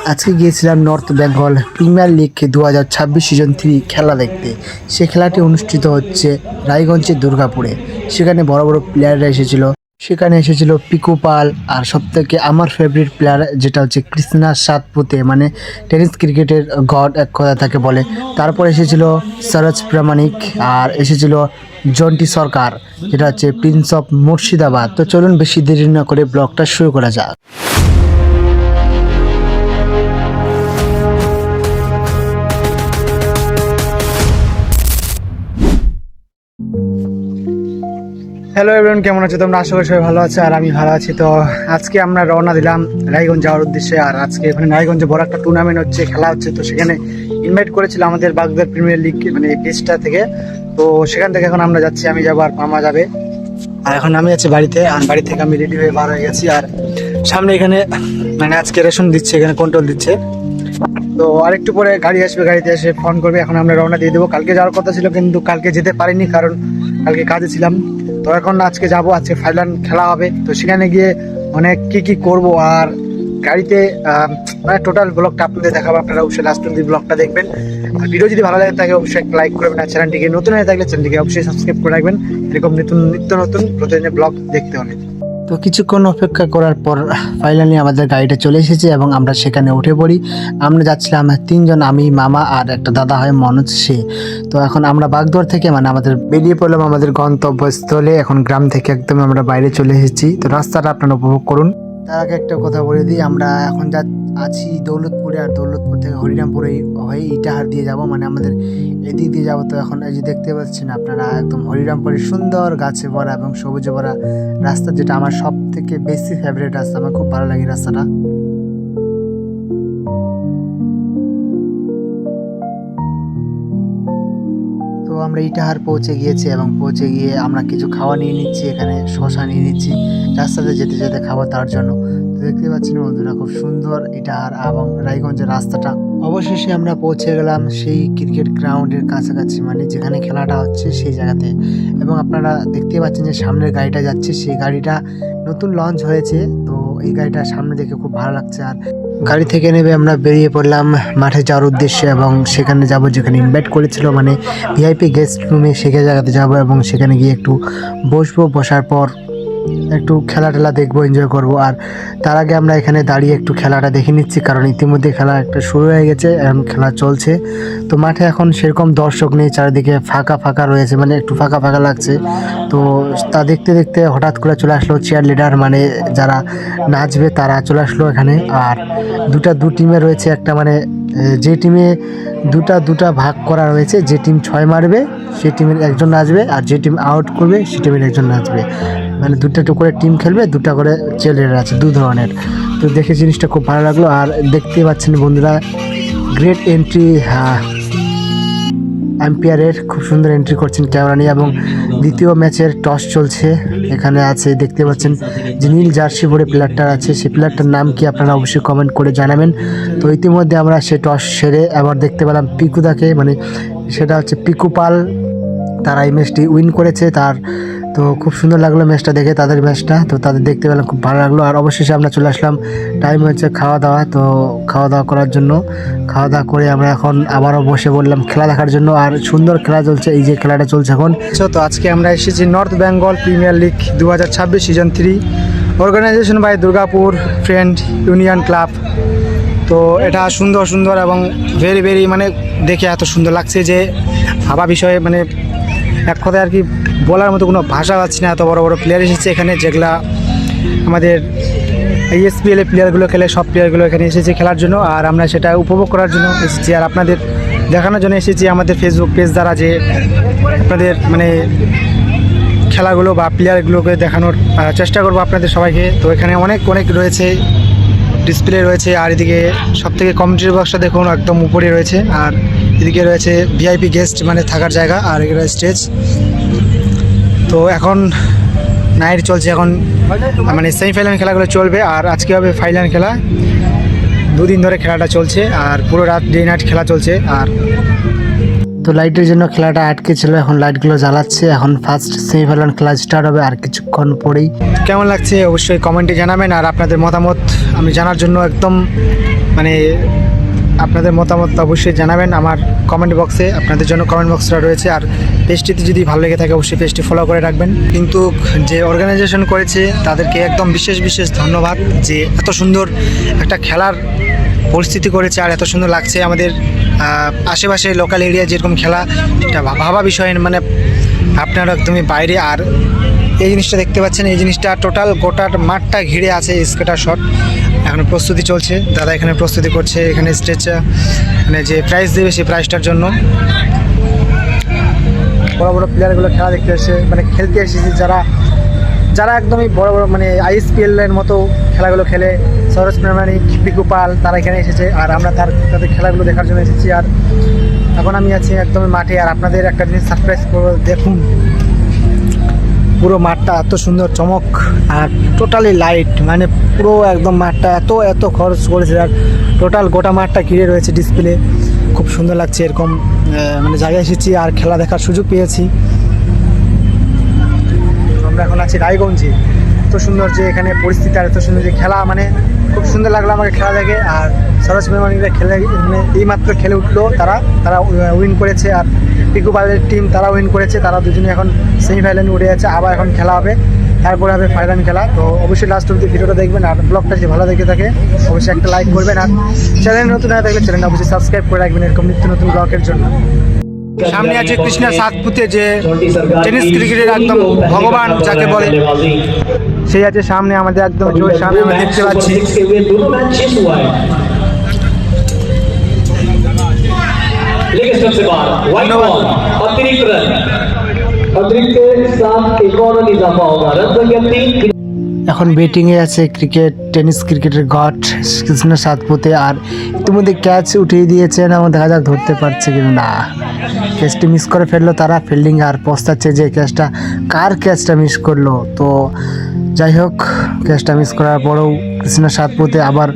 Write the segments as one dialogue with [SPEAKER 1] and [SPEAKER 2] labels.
[SPEAKER 1] আজকে গিয়েছিলাম north Bengal premier league 2026 season 3 খেলা দেখতে। সে খেলাটি অনুষ্ঠিত হচ্ছে রায়গঞ্জের দুর্গাপুরে। সেখানে বড় বড় প্লেয়াররা এসেছিল। সেখানে এসেছিল পিকু পাল, আর সবথেকে আমার ফেভারিট প্লেয়ার যেটা হচ্ছে কৃষ্ণা সাতপুতে, মানে টেনিস ক্রিকেটের গড এক কথা তাকে বলে। তারপর এসেছিল সরোজ প্রামাণিক, আর এসেছিল জন্টি সরকার যেটা হচ্ছে প্রিন্স অফ মুর্শিদাবাদ। তো চলুন বেশি দেরি না করে ব্লগটা শুরু করা যাক। হ্যালো এভরিওয়ান, কেমন আছো তোমরা? আশা করি সবাই ভালো আছে, আর আমি ভালো আছি। তো আজকে আমরা রওনা দিলাম রায়গঞ্জ যাওয়ার উদ্দেশ্যে। আর আজকে এখানে রায়গঞ্জে বড় একটা টুর্নামেন্ট হচ্ছে, খেলা হচ্ছে। তো সেখানে ইনভাইট করেছিল আমাদের বাগদার প্রিমিয়ার লিগ মানে পেজটা থেকে। তো সেখান থেকে এখন আমরা যাচ্ছি, আমি যাবো আর মামা যাবে। আর এখন আমি আছি বাড়িতে, আর বাড়ি থেকে আমি রেডি হয়ে বার হয়ে গেছি। আর সামনে এখানে মানে আজকে রেশন দিচ্ছে, এখানে কন্ট্রোল দিচ্ছে। তো আরেকটু পরে গাড়ি আসবে, গাড়িতে এসে ফোন করবে। এখন আমরা রওনা দিয়ে দেবো। কালকে যাওয়ার কথা ছিল কিন্তু কালকে যেতে পারিনি, কারণ কালকে কাজে ছিলাম। তো এখন আজকে যাব, আজকে ফাইনাল খেলা হবে। তো সেখানে গিয়ে অনেক কি করব, আর গাড়িতে মানে টোটাল ব্লগটা আপনাদের দেখাবো। আপনারা অবশ্যই লাস্ট অব্দি ব্লগটা দেখবেন। আর ভিডিও যদি ভালো লাগে থাকে অবশ্যই লাইক করবেন, আর চ্যানেলটিকে নতুন হয়ে থাকলে চ্যানেলটিকে অবশ্যই সাবস্ক্রাইব করে রাখবেন, এরকম নিত্য নতুন প্রতিদিনের ব্লগ দেখতে হলে। তো কিছুক্ষণ অপেক্ষা করার পর ফাইনালি আমাদের গাড়িটা চলে এসেছে এবং আমরা সেখানে উঠে পড়ি। আমরা যাচ্ছিলাম তিনজন, আমি, মামা আর একটা দাদা হয় মনোজ, সে। তো এখন আমরা বাগদোয়ার থেকে মানে আমাদের বেরিয়ে পড়লাম আমাদের গন্তব্যস্থলে। এখন গ্রাম থেকে একদম আমরা বাইরে চলে এসেছি। তো রাস্তাটা আপনারা উপভোগ করুন। তার আগে একটা কথা বলে দিই, আমরা এখন আছি দৌলতপুরে, আর দৌলতপুর থেকে হরিরামপুরে হয়ে ইটাহার দিয়ে যাব, মানে আমাদের এদিক দিয়ে যাবো। তো এখন এই যে দেখতে পাচ্ছেন আপনারা একদম হরিরামপুরের সুন্দর গাছে ভরা এবং সবুজে ভরা রাস্তা, যেটা আমার সব থেকে বেশি ফেভারিট রাস্তা। আমার খুব ভালো লাগে রাস্তাটা। তো আমরা ইটাহার পৌঁছে গিয়েছি এবং পৌঁছে গিয়ে আমরা কিছু খাওয়া নিয়ে নিচ্ছি, এখানে শশা নিয়ে নিচ্ছি রাস্তাতে যেতে যেতে খাবো তার জন্য। তো দেখতে পাচ্ছেন বন্ধুরা খুব সুন্দর ইটাহার এবং রায়গঞ্জের রাস্তাটা। অবশেষে আমরা পৌঁছে গেলাম সেই ক্রিকেট গ্রাউন্ডের কাছাকাছি, মানে যেখানে খেলাটা হচ্ছে সেই জায়গাতে। এবং আপনারা দেখতে পাচ্ছেন যে সামনের গাড়িটা যাচ্ছে, সেই গাড়িটা নতুন লঞ্চ হয়েছে। তো এই গাড়িটা সামনে দেখে খুব ভালো লাগছে। আর গাড়ি থেকে নেমে আমরা বেরিয়ে পড়লাম মাঠে যাওয়ার উদ্দেশ্যে, এবং সেখানে যাব যেখানে ইনভাইট করেছিল, মানে ভিআইপি গেস্ট রুমে, সেখানে জায়গাতে যাব এবং সেখানে গিয়ে একটু বসবো। বসার পর একটু খেলা টেলা দেখবো, এনজয় করব। আর তার আগে আমরা এখানে দাঁড়িয়ে একটু খেলাটা দেখে নিচ্ছি, কারণ ইতিমধ্যে খেলা একটা শুরু হয়ে গেছে, এখন খেলা চলছে। তো মাঠে এখন সেরকম দর্শক নেই, চারিদিকে ফাঁকা ফাঁকা রয়েছে, মানে একটু ফাঁকা ফাঁকা লাগছে। তো তা দেখতে দেখতে হঠাৎ করে চলে আসলো চেয়ার লিডার, মানে যারা নাচবে তারা চলে আসলো এখানে। আর দু টিমে রয়েছে, একটা মানে যে টিমে দুটা ভাগ করা রয়েছে, যে টিম 6 মারবে সেই টিমের একজন নাচবে, আর যে টিম আউট করবে সেই টিমের একজন নাচবে। মানে দুটা করে টিম খেলবে, দুটা করে চেয়ার আছে, দু ধরনের। তো দেখে জিনিসটা খুব ভালো লাগলো। আর দেখতে পাচ্ছেন বন্ধুরা গ্রেট এন্ট্রি, আম্পায়ারের খুব সুন্দর এন্ট্রি করছেন ক্যামেরা নিয়ে। এবং দ্বিতীয় ম্যাচের টস চলছে, এখানে আছে দেখতে পাচ্ছেন যে নীল জার্সি পরে প্লেয়ারটা আছে, সেই প্লেয়ারটার নাম কি আপনারা অবশ্যই কমেন্ট করে জানাবেন। তো ইতিমধ্যে আমরা সে টস সেরে আবার দেখতে পেলাম পিকুদাকে, মানে সেটা হচ্ছে পিকু পাল, তারা এই ম্যাচটি উইন করেছে। তো খুব সুন্দর লাগলো ম্যাচটা দেখে, তাদের ম্যাচটা। তো তাদের দেখতে পেলাম, খুব ভালো লাগলো। আর অবশেষে আমরা চলে আসলাম, টাইম হচ্ছে খাওয়া দাওয়া। তো খাওয়া দাওয়া করার জন্য খাওয়া দাওয়া করে আমরা এখন আবারও বসে বললাম খেলা দেখার জন্য। আর সুন্দর খেলা চলছে, এই যে খেলাটা চলছে এখন। তো আজকে আমরা এসেছি north Bengal premier league 2026 season 3, organisation by Durgapur friend union club. তো এটা সুন্দর এবং ভেরি মানে দেখে এত সুন্দর লাগছে যে ভাবা বিষয়ে, মানে এক কথায় আর কি বলার মতো কোনো ভাষা পাচ্ছি না। এত বড় বড় প্লেয়ার এসেছে এখানে, যেগুলা আমাদের ISPL প্লেয়ারগুলো খেলে, সব প্লেয়ারগুলো এখানে এসেছে খেলার জন্য। আর আমরা সেটা উপভোগ করার জন্য এসেছি, আর আপনাদের দেখানোর জন্য এসেছি আমাদের ফেসবুক পেজ দ্বারা, যে আপনাদের মানে খেলাগুলো বা প্লেয়ারগুলোকে দেখানোর চেষ্টা করবো আপনাদের সবাইকে। তো এখানে অনেক রয়েছে, ডিসপ্লে রয়েছে। আর এদিকে সব থেকে কমিউনিটি বক্সটা দেখুন একদম উপরে রয়েছে। আর এদিকে রয়েছে ভিআইপি গেস্ট মানে থাকার জায়গা, আর এখানে স্টেজ। তো এখন নাইট চলছে, এখন মানে সেমিফাইনাল খেলাগুলো চলবে। আর আজকে হবে ফাইনাল খেলা, 2 দিন ধরে খেলাটা চলছে, আর পুরো রাত ডে নাইট খেলা চলছে। আর তো লাইটের জন্য খেলাটা আটকে ছিল, এখন লাইটগুলো জ্বালাচ্ছে। এখন ফার্স্ট সেমিফাইনাল খেলা স্টার্ট হবে আর কিছুক্ষণ পরেই। কেমন লাগছে অবশ্যই কমেন্টে জানাবেন, আর আপনাদের মতামত আমি জানার জন্য একদম মানে আপনাদের মতামত অবশ্যই জানাবেন আমার কমেন্ট বক্সে, আপনাদের জন্য কমেন্ট বক্সটা রয়েছে। আর পেজটিতে যদি ভালো লেগে থাকে অবশ্যই পেজটি ফলো করে রাখবেন। কিন্তু যে অর্গানাইজেশন করেছে তাদেরকে একদম বিশেষ বিশেষ ধন্যবাদ, যে এত সুন্দর একটা খেলার পরিস্থিতি করেছে আর এত সুন্দর লাগছে। আমাদের আশেপাশে লোকাল এরিয়া যেরকম খেলা, এটা ভাবা বিষয়, মানে আপনারা একদমই বাইরে। আর এই জিনিসটা দেখতে পাচ্ছেন, এই জিনিসটা টোটাল গোটা মাঠটা ঘিরে আছে স্কেটার শট। এখন প্রস্তুতি চলছে, দাদা এখানে প্রস্তুতি করছে, এখানে স্টেজ মানে যে প্রাইজ দেবে সেই প্রাইজটার জন্য। বড় বড় প্লেয়ারগুলো খেলা দেখতে এসে মানে খেলতে এসেছে, যারা একদমই বড় বড় মানে আইএসপিএলের মতো খেলাগুলো খেলে, সরোজ প্রামাণিক, পিকু পাল, তারা এখানে এসেছে। আর আমরা তাদের খেলাগুলো দেখার জন্য এসেছি। আর এখন আমি আছি একদমই মাঠে। আর আপনাদের একটা জিনিস সারপ্রাইজ করবো, দেখুন পুরো মাঠটা এত সুন্দর চমক আর টোটালি লাইট, মানে পুরো একদম মাঠটা এত খরচ করেছে। আর টোটাল গোটা মাঠটা ঘিরে রয়েছে ডিসপ্লে, খুব সুন্দর লাগছে। এরকম মানে জায়গায় এসেছি আর খেলা দেখার সুযোগ পেয়েছি। আমরা এখন আছি রায়গঞ্জে। এত সুন্দর যে এখানে পরিস্থিতি আর এত সুন্দর যে খেলা, মানে খুব সুন্দর লাগলো আমাকে খেলা দেখে। আর সরোজ প্রেমানিকরা খেলে মানে এইমাত্র খেলে উঠলো, তারা উইন করেছে। আর পিকু পালের টিম তারা উইন করেছে, তারা দুজনে এখন সেমিফাইনালে উঠে যাচ্ছে। আবার এখন খেলা হবে, তারপরে হবে ফাইনাল খেলা। তো অবশ্যই লাস্ট অবধি ভিডিওটা দেখবেন। আর ব্লগটা যদি ভালো দেখে থাকে অবশ্যই একটা লাইক করবেন। আর চ্যানেল নতুন হয়ে থাকলে চ্যানেলটা অবশ্যই সাবস্ক্রাইব করে রাখবেন এরকম নিত্য নতুন ব্লগের জন্য। সামনে আছে কৃষ্ণা সাতপুতে, যে টেনিস ক্রিকেটের একদম ভগবান যাকে বলে, সেই আছে সামনে আমাদের একদম জোর সামনে আমরা দেখতে পাচ্ছি। এখন ব্যাটিংয়ে আছে টেনিস ক্রিকেটের গড কৃষ্ণ সাতপুতে। আর ইতিমধ্যে ক্যাচ উঠিয়ে দিয়েছেন এবং দেখা যাক ধরতে পারছে কিনা। না, ক্যাচটি মিস করে ফেললো তারা, ফিল্ডিং আর পস্তাচ্ছে যে কার ক্যাচটা মিস করলো। তো যাই হোক, ক্যাচটা মিস করার পরেও কৃষ্ণ সাতপুতে আবার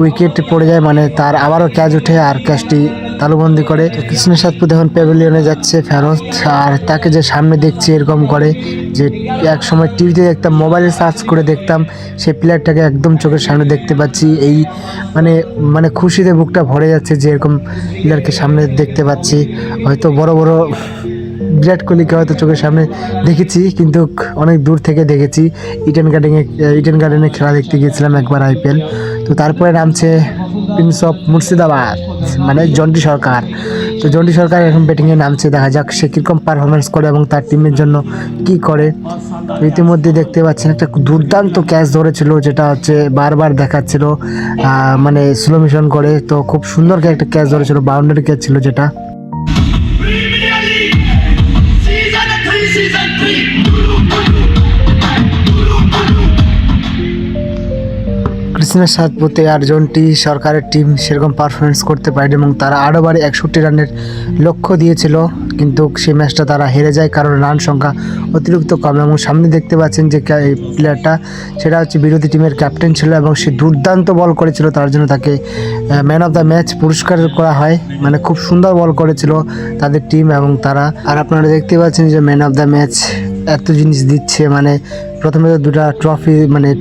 [SPEAKER 1] উইকেট পড়ে যায়, মানে তার আবারও ক্যাচ ওঠে আর ক্যাচটি তালুবন্দি করে। কৃষ্ণ সাতপুত এখন প্যাভিলিয়নে যাচ্ছে ফেরত। আর তাকে যে সামনে দেখছি এরকম করে, যে এক সময় টিভিতে দেখতাম, মোবাইলে সার্চ করে দেখতাম, সেই প্লেয়ারটাকে একদম চোখের সামনে দেখতে পাচ্ছি। এই মানে খুশিতে বুকটা ভরে যাচ্ছে যে এরকম প্লেয়ারকে সামনে দেখতে পাচ্ছি। হয়তো বড় বিরাট কোহলিকে হয়তো চোখের সামনে দেখেছি, কিন্তু অনেক দূর থেকে দেখেছি। ইডেন গার্ডেনে খেলা দেখতে গিয়েছিলাম একবার আইপিএল। তো তারপরে নামছে প্রিন্স অফ মুর্শিদাবাদ, মানে জন্টি সরকার। তো জন্টি সরকার এখন ব্যাটিংয়ে নামছে, দেখা যাক সে কীরকম পারফরমেন্স করে এবং তার টিমের জন্য কি করে। তো ইতিমধ্যে দেখতে পাচ্ছেন একটা দুর্দান্ত ক্যাচ ধরেছিল, যেটা হচ্ছে বারবার দেখাচ্ছিল মানে স্লো মোশন করে। তো খুব সুন্দর একটা ক্যাচ ধরেছিল, বাউন্ডারি ক্যাচ ছিল যেটা। কৃষ্ণের সাতপুতে আর জন্টি সরকারের টিম সেরকম পারফরমেন্স করতে পারেনি এবং তারা আরও বারে 61 রানের লক্ষ্য দিয়েছিল, কিন্তু সেই ম্যাচটা তারা হেরে যায় কারণ রান সংখ্যা অতিরিক্ত কম। এবং সামনে দেখতে পাচ্ছেন যে প্লেয়ারটা, সেটা হচ্ছে বিরোধী টিমের ক্যাপ্টেন ছিল এবং সে দুর্দান্ত বল করেছিল, তার জন্য তাকে ম্যান অফ দ্য ম্যাচ পুরস্কার করা হয়। মানে খুব সুন্দর বল করেছিল তাদের টিম এবং তারা। আর আপনারা দেখতে পাচ্ছেন যে ম্যান অফ দ্য ম্যাচ এত জিনিস দিচ্ছে, মানে প্রথমে তো দুটা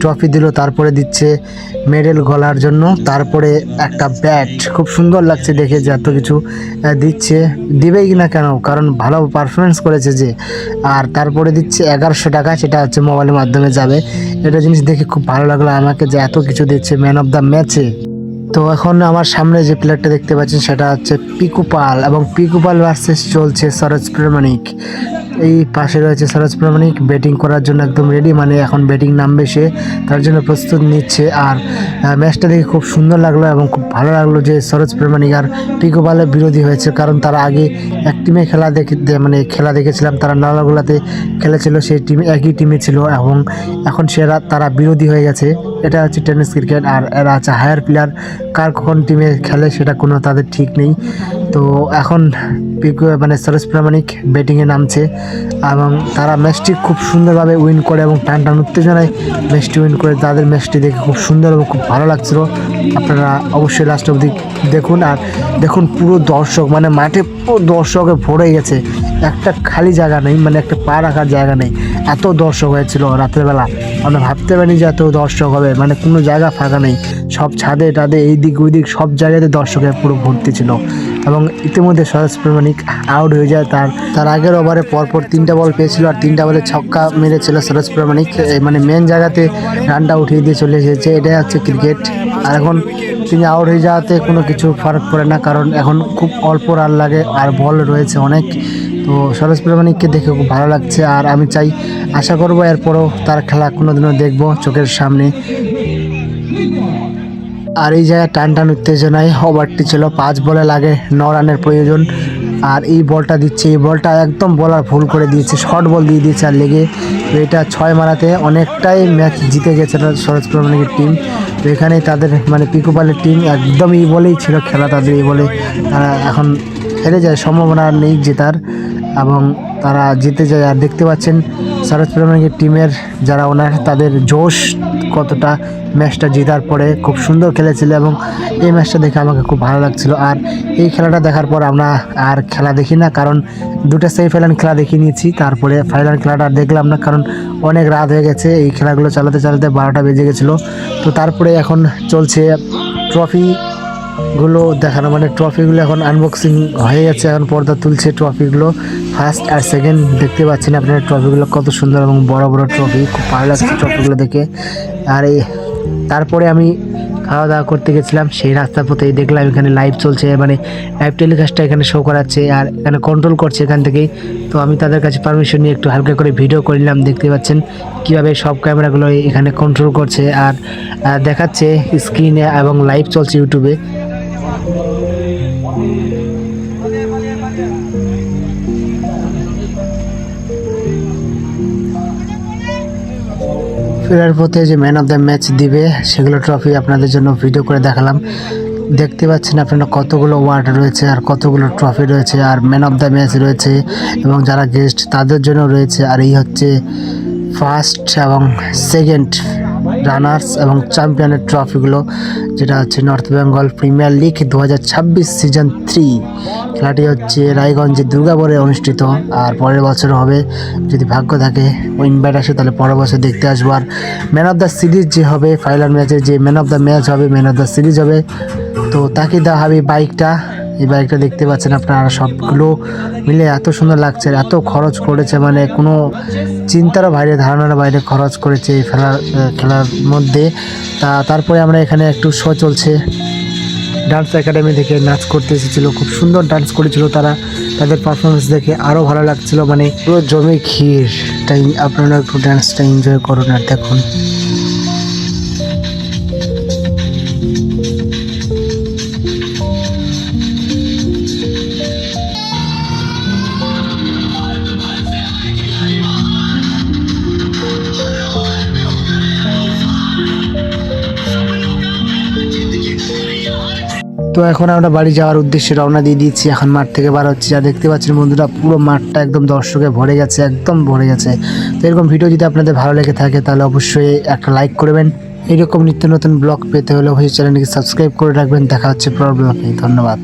[SPEAKER 1] ট্রফি দিল, তারপরে দিচ্ছে মেডেল গলার জন্য, তারপরে একটা ব্যাট। খুব সুন্দর লাগছে দেখে যে এত কিছু দিচ্ছে, দিবেই কিনা কেন, কারণ ভালো পারফরমেন্স করেছে যে। আর তারপরে দিচ্ছে 1100 টাকা, সেটা হচ্ছে মোবাইলের মাধ্যমে যাবে। এটা জিনিস দেখে খুব ভালো লাগলো আমাকে যে এত কিছু দিচ্ছে ম্যান অফ দ্য ম্যাচে। তো এখন আমার সামনে যে প্লেয়ারটা দেখতে পাচ্ছেন সেটা হচ্ছে পিকু পাল, এবং পিকু পাল ভার্সেস চলছে সরোজ প্রামাণিক। এই পাশে রয়েছে সরোজ প্রামাণিক ব্যাটিং করার জন্য একদম রেডি, মানে এখন ব্যাটিং নামবে সে, তার জন্য প্রস্তুত নিচ্ছে। আর ম্যাচটা দেখে খুব সুন্দর লাগলো এবং খুব ভালো লাগলো যে সরোজ প্রামাণিক আর পিকু পালের বিরোধী হয়েছে, কারণ তারা আগে এক টিমে খেলা দেখেছিলাম, তারা নালাগোলাতে খেলেছিল, সেই টিমে একই টিমে ছিল এবং এখন তারা বিরোধী হয়ে গেছে। এটা হচ্ছে টেনিস ক্রিকেট। আর এরা আছে হায়ার প্লেয়ার, কার কখন টিমে খেলে সেটা কোনো তাদের ঠিক নেই। তো এখন সরোজ প্রামাণিক ব্যাটিংয়ে নামছে এবং তারা ম্যাচটি খুব সুন্দরভাবে উইন করে এবং টান উত্তেজনায় ম্যাচটি উইন করে। তাদের ম্যাচটি দেখে খুব সুন্দর এবং খুব ভালো লাগছিল। আপনারা অবশ্যই লাস্ট অবধি দেখুন। আর দেখুন পুরো দর্শক, মানে মাঠে পুরো দর্শকে ভরে গেছে, একটা খালি জায়গা নেই, মানে একটা পা রাখার জায়গা নেই, এত দর্শক হয়েছিল রাত্রেবেলা। আমরা ভাবতে পারিনি যে এত দর্শক হবে, মানে কোনো জায়গা ফাঁকা নেই, সব ছাদে টাদে এই দিক ওই দিক সব জায়গাতে দর্শকের পুরো ভর্তি ছিল। এবং ইতিমধ্যে সরোজ প্রামাণিক আউট হয়ে যায়। তার আগের ওভারে পরপর 3টা বল পেয়েছিল আর 3টা বলে ছক্কা মেরেছিল সরোজ প্রামাণিক। মানে মেন জায়গাতে রানটা উঠিয়ে দিয়ে চলে এসেছে, এটাই হচ্ছে ক্রিকেট। আর এখন তিনি আউট হয়ে যাওয়াতে কোনো কিছু ফারাক পড়ে না, কারণ এখন খুব অল্প রান লাগে আর বল রয়েছে অনেক। তো সরোজ প্রামাণিককে দেখে খুব ভালো লাগছে। আর আমি চাই, আশা করবো এরপরও তার খেলা কোনোদিনও দেখবো চোখের সামনে। আর এই জায়গায় টান উত্তেজনায় ওভারটি ছিল 5 বলে লাগে 9 রানের প্রয়োজন। আর এই বলটা দিচ্ছে, এই বলটা একদম বলার ভুল করে দিয়েছে, শর্ট বল দিয়ে দিয়েছে আর লেগে। তো এটা 6 মারাতে অনেকটাই ম্যাচ জিতে গেছে সরোজ প্রামাণিকের টিম। তো এখানেই তাদের মানে পিকুপালের টিম একদম এই বলেই ছিল খেলা তাদের, এই বলে তারা এখন হেরে যায়, সম্ভাবনা নেই জেতার এবং তারা জিতে যায়। আর দেখতে পাচ্ছেন সরোজ প্রামাণিকের টিমের যারা ওনার তাদের জোশ কতটা, ম্যাচটা জেতার পরে খুব সুন্দর খেলেছিল এবং এই ম্যাচটা দেখে আমাকে খুব ভালো লাগছিল। আর এই খেলাটা দেখার পর আমরা আর খেলা দেখি না, কারণ 2টা সেমিফাইনাল খেলা দেখে নিয়েছি, তারপরে ফাইনাল খেলাটা আর দেখলাম না, কারণ অনেক রাত হয়ে গেছে। এই খেলাগুলো চালাতে 12টা বেজে গেছিলো। তো তারপরে এখন চলছে ট্রফিগুলো দেখানো, মানে ট্রফিগুলো এখন আনবক্সিং হয়ে গেছে, এখন পর্দা তুলছে ট্রফিগুলো ফার্স্ট আর সেকেন্ড। দেখতে পাচ্ছেন আপনারা ট্রফিগুলো কত সুন্দর এবং বড় বড় ট্রফি, খুব ভালো লাগছে ট্রফিগুলো দেখে। আর তারপরে আমি খাওয়া দাওয়া করতে গেছিলাম, সেই রাস্তার পথেই দেখলাম এখানে লাইভ চলছে, মানে লাইভ টেলিকাস্টটা এখানে শো করাচ্ছে আর এখানে কন্ট্রোল করছে এখান থেকেই। তো আমি তাদের কাছে পারমিশন নিয়ে একটু হালকা করে ভিডিও করলাম। দেখতে পাচ্ছেন কীভাবে সব ক্যামেরাগুলো এখানে কন্ট্রোল করছে আর দেখাচ্ছে স্ক্রিনে এবং লাইভ চলছে ইউটিউবে। ফেরার পথে যে ম্যান অফ দ্য ম্যাচ দিবে সেগুলো ট্রফি আপনাদের জন্য ভিডিও করে দেখালাম। দেখতে পাচ্ছেন আপনারা কতগুলো ওয়ার্ড রয়েছে আর কতগুলো ট্রফি রয়েছে আর ম্যান অফ দ্য ম্যাচ রয়েছে এবং যারা গেস্ট তাদের জন্য রয়েছে। আর এই হচ্ছে ফার্স্ট এবং সেকেন্ড রানার্স এবং চ্যাম্পিয়নের ট্রফিগুলো, যেটা হচ্ছে north Bengal premier league 2026 season 3। খেলাটি হচ্ছে রায়গঞ্জের দুর্গাপুরে অনুষ্ঠিত আর পরের বছর হবে, যদি ভাগ্য থাকে ইনভাইট আসে তাহলে পরের বছর দেখতে আসবো। আর ম্যান অফ দ্য সিরিজ যে হবে ফাইনাল ম্যাচে, যে ম্যান অফ দ্য ম্যাচ হবে, ম্যান অফ দ্য সিরিজ হবে, তো তাকে দেওয়া হবে বাইকটা। এই বাইকটা দেখতে পাচ্ছেন আপনারা, সবগুলো মিলে এত সুন্দর লাগছে, এত খরচ করেছে, মানে কোনো চিন্তারও বাইরে, ধারণার বাইরে খরচ করেছে এই খেলার মধ্যে। তারপরে আমরা এখানে একটু শো চলছে, ডান্স একাডেমি থেকে নাচ করতে এসেছিলো, খুব সুন্দর ডান্স করেছিল তারা, তাদের পারফরমেন্স দেখে আরও ভালো লাগছিল, মানে পুরো জমে ক্ষীর। তাই আপনারা একটু ডান্সটা এনজয় করুন আর দেখুন। তো এখন আমরা বাড়ি যাওয়ার উদ্দেশ্যে রওনা দিয়ে দিচ্ছি, এখন মাঠ থেকে বার হচ্ছি। আর দেখতে পাচ্ছেন বন্ধুরা পুরো মাঠটা একদম দর্শকে ভরে গেছে, একদম ভরে গেছে। তো এরকম ভিডিও যদি আপনাদের ভালো লেগে থাকে তাহলে অবশ্যই একটা লাইক করবেন। এরকম নিত্য নতুন ব্লগ পেতে হলে অবশ্যই চ্যানেলটিকে সাবস্ক্রাইব করে রাখবেন। দেখা হচ্ছে পরের ব্লগে, ধন্যবাদ।